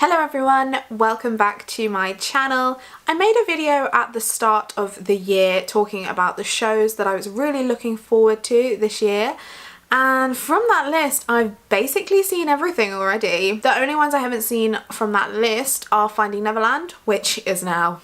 Hello everyone, welcome back to my channel. I made a video at the start of the year talking about the shows that I was really looking forward to this year, and from that list I've basically seen everything already. The only ones I haven't seen from that list are Finding Neverland, which is now...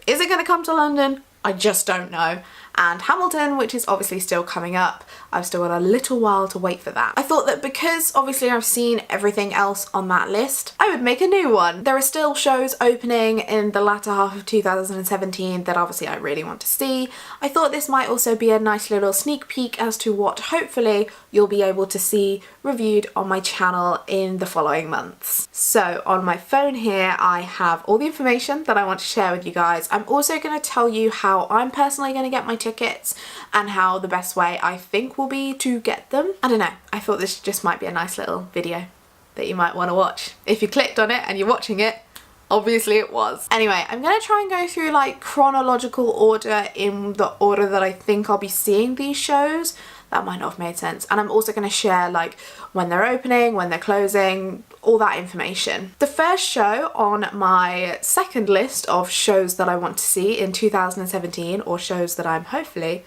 is it going to come to London? I just don't know. And Hamilton, which is obviously still coming up. I've still got a little while to wait for that. I thought that because obviously I've seen everything else on that list, I would make a new one. There are still shows opening in the latter half of 2017 that obviously I really want to see. I thought this might also be a nice little sneak peek as to what hopefully you'll be able to see reviewed on my channel in the following months. So on my phone here I have all the information that I want to share with you guys. I'm also going to tell you how I'm personally going to get my tickets and how the best way I think will be to get them. I don't know, I thought this just might be a nice little video that you might want to watch. If you clicked on it and you're watching it, obviously it was. Anyway, I'm going to try and go through like chronological order in the order that I think I'll be seeing these shows. That might not have made sense. And I'm also going to share like when they're opening, when they're closing, all that information. The first show on my second list of shows that I want to see in 2017, or shows that I'm hopefully,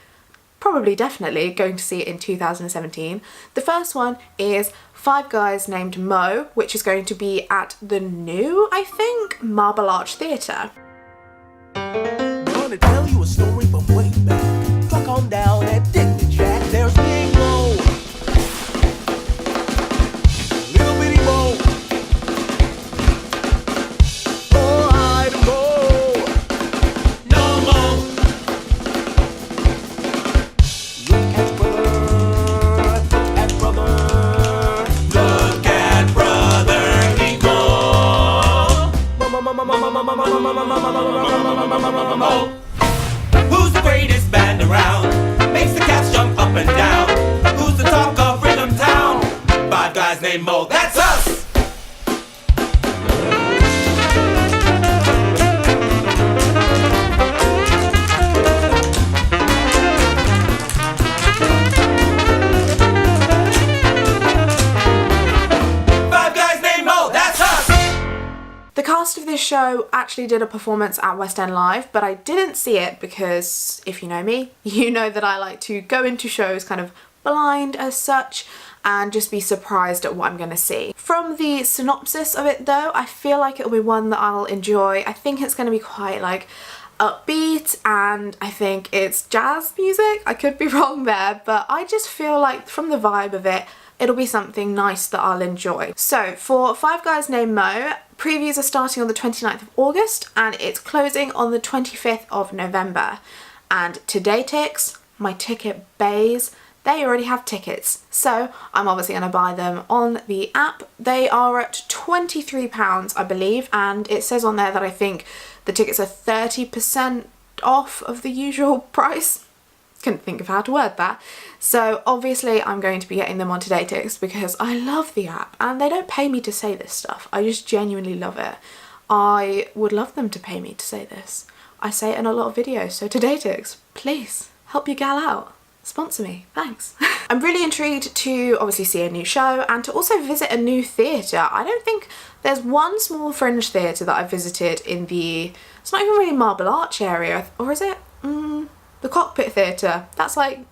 probably definitely going to see in 2017. The first one is Five Guys Named Mo, which is going to be at the new, I think, Marble Arch Theatre. I'm gonna tell you a story from way back. Truck on down at Dignity Jack. There's Big Mo, Little Bitty Mo, oh hide and go, no more. Look at brother, look at brother, he go. Who's the greatest band around? Makes the cats jump up and down. Who's the talk of Rhythm Town? Five Guys Named Mo, that's us! Five Guys Named Mo, that's us! The cast of this show actually did a performance at West End Live, but I didn't see it because, if you know me, you know that I like to go into shows kind of blind as such and just be surprised at what I'm going to see. From the synopsis of it though, I feel like it'll be one that I'll enjoy. I think it's going to be quite like upbeat, and I think it's jazz music. I could be wrong there, but I just feel like from the vibe of it, it'll be something nice that I'll enjoy. So for Five Guys Named Mo, previews are starting on the 29th of August and it's closing on the 25th of November. And Todaytix, my ticket bays, they already have tickets. So I'm obviously going to buy them on the app. They are at £23, I believe, and it says on there that I think the tickets are 30% off of the usual price. Couldn't think of how to word that. So obviously I'm going to be getting them on Todaytix because I love the app and they don't pay me to say this stuff. I just genuinely love it. I would love them to pay me to say this. I say it in a lot of videos, so Todaytix, please help your gal out. Sponsor me, thanks. I'm really intrigued to obviously see a new show and to also visit a new theatre. I don't think there's one small fringe theatre that I've visited in the, it's not even really Marble Arch area, or is it? The Cockpit Theatre. That's like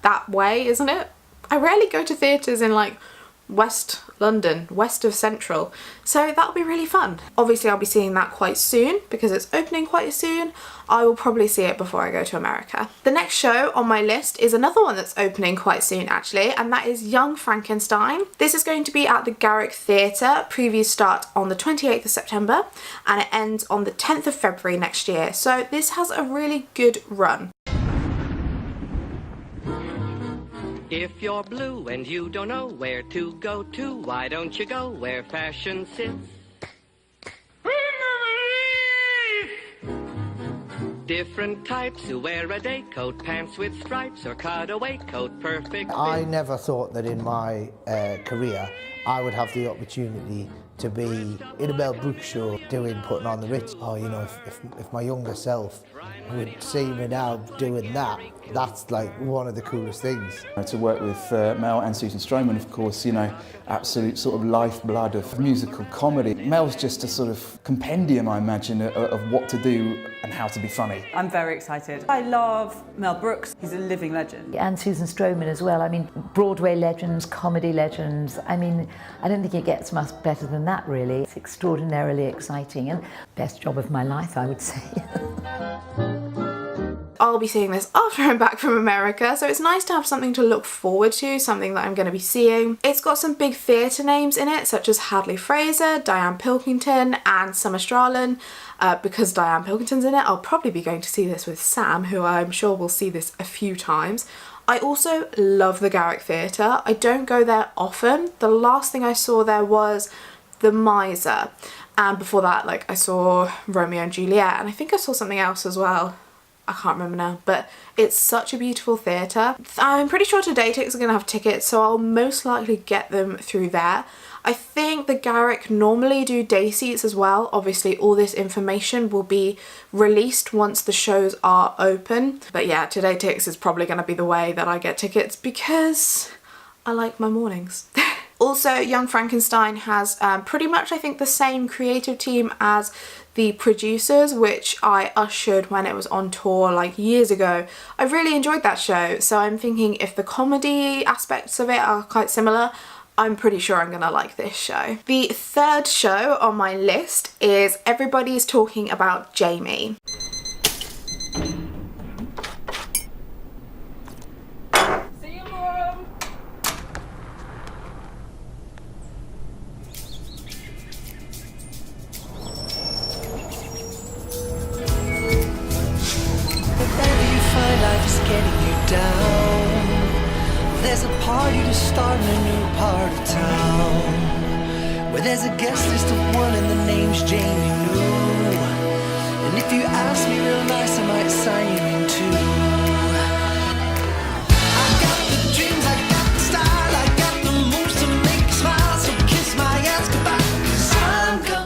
that way, isn't it? I rarely go to theatres in like West London, west of Central, so that'll be really fun. Obviously I'll be seeing that quite soon because it's opening quite soon. I will probably see it before I go to America. The next show on my list is another one that's opening quite soon actually, and that is Young Frankenstein. This is going to be at the Garrick Theatre. Previews start on the 28th of September and it ends on the 10th of February next year, so this has a really good run. If you're blue and you don't know where to go to, why don't you go where fashion sits? Different types who wear a day coat, pants with stripes, or cutaway coat, perfect fit. I never thought that in my career I would have the opportunity to be in a Mel Brooks show putting on the Ritz. Oh, you know, if my younger self would see me now doing that, that's like one of the coolest things. To work with Mel and Susan Stroman, of course, you know, absolute sort of lifeblood of musical comedy. Mel's just a sort of compendium, I imagine, of what to do and how to be funny. I'm very excited. I love Mel Brooks. He's a living legend. And Susan Stroman as well. I mean, Broadway legends, comedy legends. I mean, I don't think it gets much better than that, really. It's extraordinarily exciting and best job of my life, I would say. I'll be seeing this after I'm back from America, so it's nice to have something to look forward to, something that I'm going to be seeing. It's got some big theatre names in it, such as Hadley Fraser, Diane Pilkington and Summer Stralin. Because Diane Pilkington's in it, I'll probably be going to see this with Sam, who I'm sure will see this a few times. I also love the Garrick Theatre. I don't go there often. The last thing I saw there was The Miser, and before that, like, I saw Romeo and Juliet, and I think I saw something else as well. I can't remember now, but it's such a beautiful theatre. I'm pretty sure Today Ticks are going to have tickets, so I'll most likely get them through there. I think the Garrick normally do day seats as well. Obviously, all this information will be released once the shows are open. But yeah, Today Ticks is probably going to be the way that I get tickets because I like my mornings. Also, Young Frankenstein has pretty much, I think, the same creative team as the producers, which I ushered when it was on tour like years ago. I really enjoyed that show, so I'm thinking if the comedy aspects of it are quite similar, I'm pretty sure I'm gonna like this show. The third show on my list is Everybody's Talking About Jamie. There's a party to start in a new part of town, where there's a guest list of one and the name's Jamie New. And if you ask me real nice, I might sign you in too. I got the dreams, I got the style, I got the moves to make you smile. So kiss my ass goodbye, 'cause I'm gonna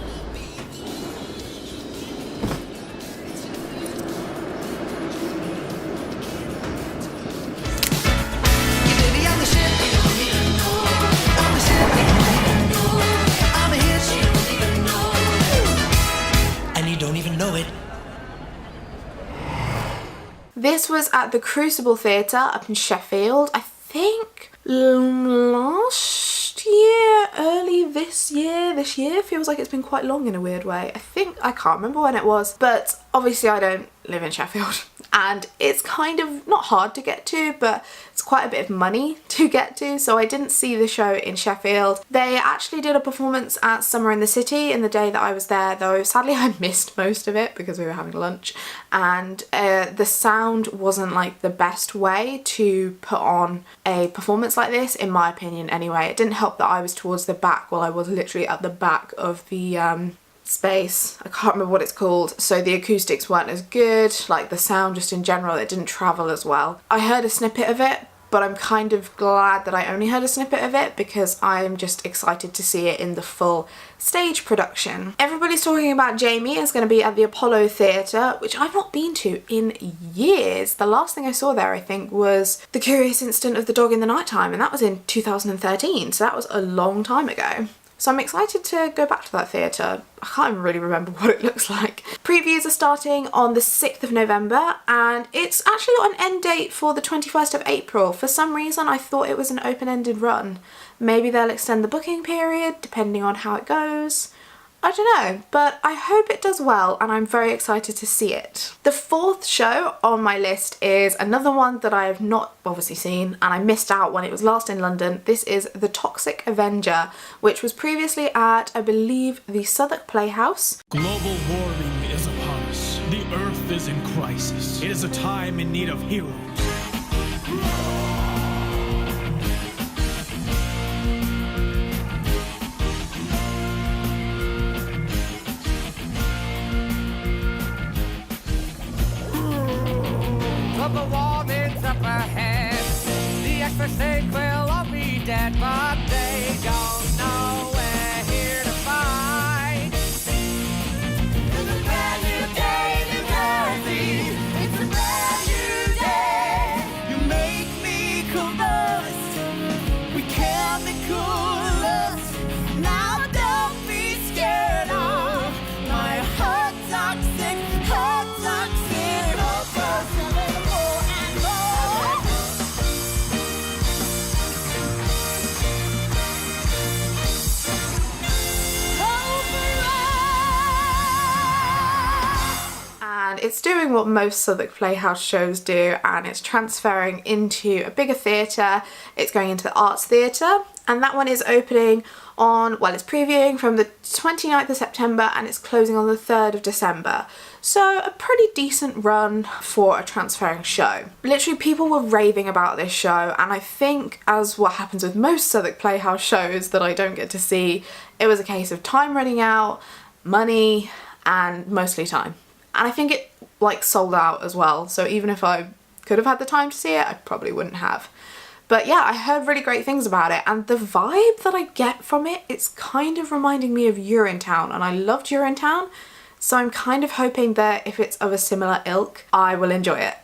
This was at the Crucible Theatre up in Sheffield, I think last year, early this year. This year feels like it's been quite long in a weird way. I can't remember when it was, but obviously I don't live in Sheffield and it's kind of not hard to get to, but it's quite a bit of money to get to, so I didn't see the show in Sheffield. They actually did a performance at Summer in the City in the day that I was there, though sadly I missed most of it because we were having lunch, and the sound wasn't like the best way to put on a performance like this, in my opinion anyway. It didn't help that I was towards the back, well, I was literally at the back of the space. I can't remember what it's called, so the acoustics weren't as good, like the sound just in general, it didn't travel as well. I heard a snippet of it, but I'm kind of glad that I only heard a snippet of it because I'm just excited to see it in the full stage production. Everybody's Talking About Jamie is going to be at the Apollo Theatre, which I've not been to in years. The last thing I saw there, I think, was The Curious Incident of the Dog in the Nighttime, and that was in 2013, so that was a long time ago. So I'm excited to go back to that theatre. I can't even really remember what it looks like. Previews are starting on the 6th of November and it's actually got an end date for the 21st of April. For some reason I thought it was an open-ended run. Maybe they'll extend the booking period depending on how it goes. I don't know, but I hope it does well and I'm very excited to see it. The fourth show on my list is another one that I have not obviously seen and I missed out when it was last in London. This is The Toxic Avenger, which was previously at, I believe, the Southwark Playhouse. Global warming is upon us. The earth is in crisis. It is a time in need of heroes. The warming's up ahead. The experts think we'll all be dead, but they don't know we're here to fight. it's doing what most Southwark Playhouse shows do, and it's transferring into a bigger theatre. It's going into the Arts Theatre, and that one is opening on, well, it's previewing from the 29th of September and it's closing on the 3rd of December. So a pretty decent run for a transferring show. Literally people were raving about this show, and I think, as what happens with most Southwark Playhouse shows that I don't get to see, it was a case of time running out, money, and mostly time. And I think it like sold out as well, so even if I could have had the time to see it, I probably wouldn't have. But yeah, I heard really great things about it, and the vibe that I get from it, it's kind of reminding me of Urinetown, and I loved Urinetown, so I'm kind of hoping that if it's of a similar ilk, I will enjoy it.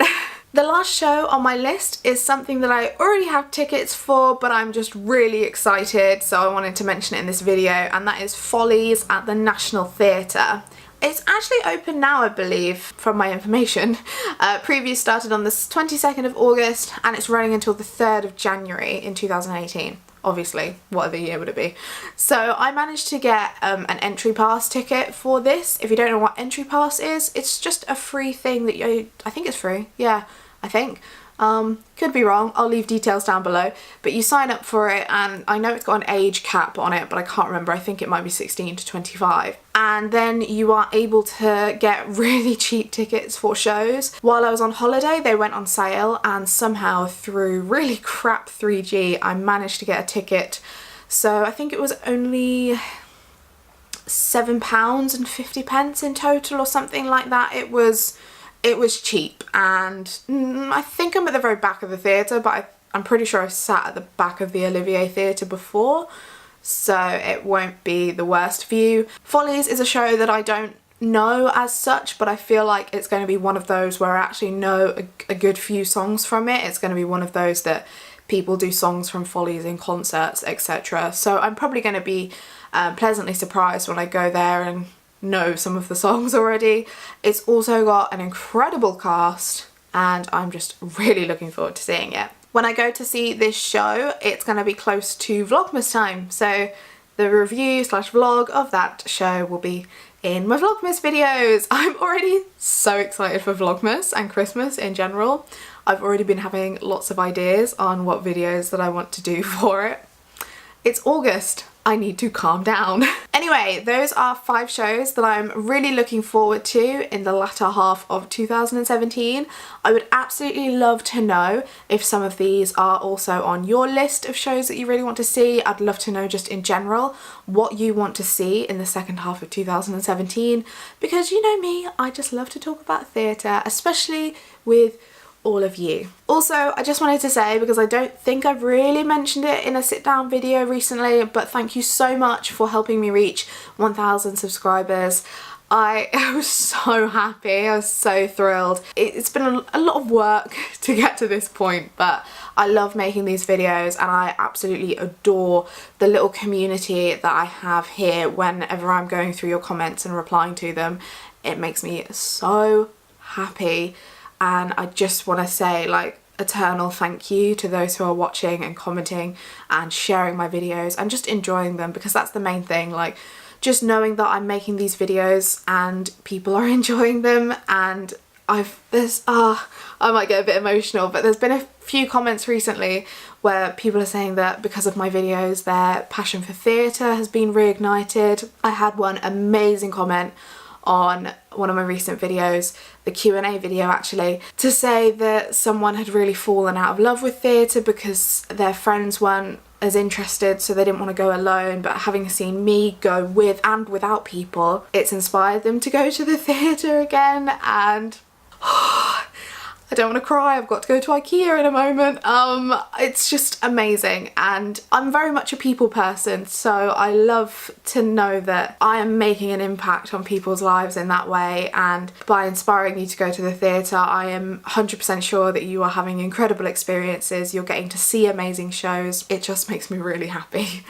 The last show on my list is something that I already have tickets for, but I'm just really excited, so I wanted to mention it in this video, and that is Follies at the National Theatre. It's actually open now, I believe, from my information. Preview started on the 22nd of August and it's running until the 3rd of January in 2018. Obviously, what other year would it be? So I managed to get an entry pass ticket for this. If you don't know what entry pass is, it's just a free thing that I think it's free. Yeah, I think. Could be wrong, I'll leave details down below, but you sign up for it, and I know it's got an age cap on it, but I can't remember, I think it might be 16 to 25. And then you are able to get really cheap tickets for shows. While I was on holiday, they went on sale, and somehow through really crap 3G, I managed to get a ticket. So I think it was only £7.50 in total or something like that. It was cheap, and I think I'm at the very back of the theatre, but I'm pretty sure I've sat at the back of the Olivier Theatre before, so it won't be the worst view. Follies is a show that I don't know as such, but I feel like it's going to be one of those where I actually know a good few songs from it. It's going to be one of those that people do songs from Follies in concerts, etc. So I'm probably going to be pleasantly surprised when I go there and know some of the songs already. It's also got an incredible cast, and I'm just really looking forward to seeing it. When I go to see this show, it's going to be close to Vlogmas time, so the review / vlog of that show will be in my Vlogmas videos. I'm already so excited for Vlogmas and Christmas in general. I've already been having lots of ideas on what videos that I want to do for it. It's August. I need to calm down. Anyway, those are 5 shows that I'm really looking forward to in the latter half of 2017. I would absolutely love to know if some of these are also on your list of shows that you really want to see. I'd love to know just in general what you want to see in the second half of 2017, because you know me, I just love to talk about theatre, especially with all of you. Also, I just wanted to say, because I don't think I've really mentioned it in a sit down video recently, but thank you so much for helping me reach 1,000 subscribers. I was so happy, I was so thrilled. It's been a lot of work to get to this point, but I love making these videos, and I absolutely adore the little community that I have here. Whenever I'm going through your comments and replying to them, it makes me so happy. And I just want to say, like, eternal thank you to those who are watching and commenting and sharing my videos and just enjoying them, because that's the main thing. Like, just knowing that I'm making these videos and people are enjoying them, and I might get a bit emotional, but there's been a few comments recently where people are saying that because of my videos their passion for theatre has been reignited. I had one amazing comment on one of my recent videos, the Q&A video actually, to say that someone had really fallen out of love with theatre because their friends weren't as interested, so they didn't want to go alone, but having seen me go with and without people, it's inspired them to go to the theatre again. And I don't want to cry, I've got to go to IKEA in a moment. It's just amazing, and I'm very much a people person, so I love to know that I am making an impact on people's lives in that way, and by inspiring you to go to the theatre, I am 100% sure that you are having incredible experiences, you're getting to see amazing shows. It just makes me really happy.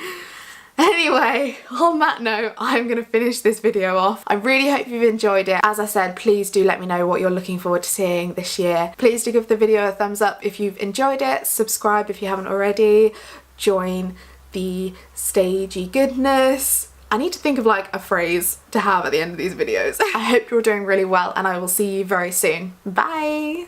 Anyway, on that note, I'm going to finish this video off. I really hope you've enjoyed it. As I said, please do let me know what you're looking forward to seeing this year. Please do give the video a thumbs up if you've enjoyed it. Subscribe if you haven't already. Join the stagey goodness. I need to think of like a phrase to have at the end of these videos. I hope you're doing really well and I will see you very soon. Bye!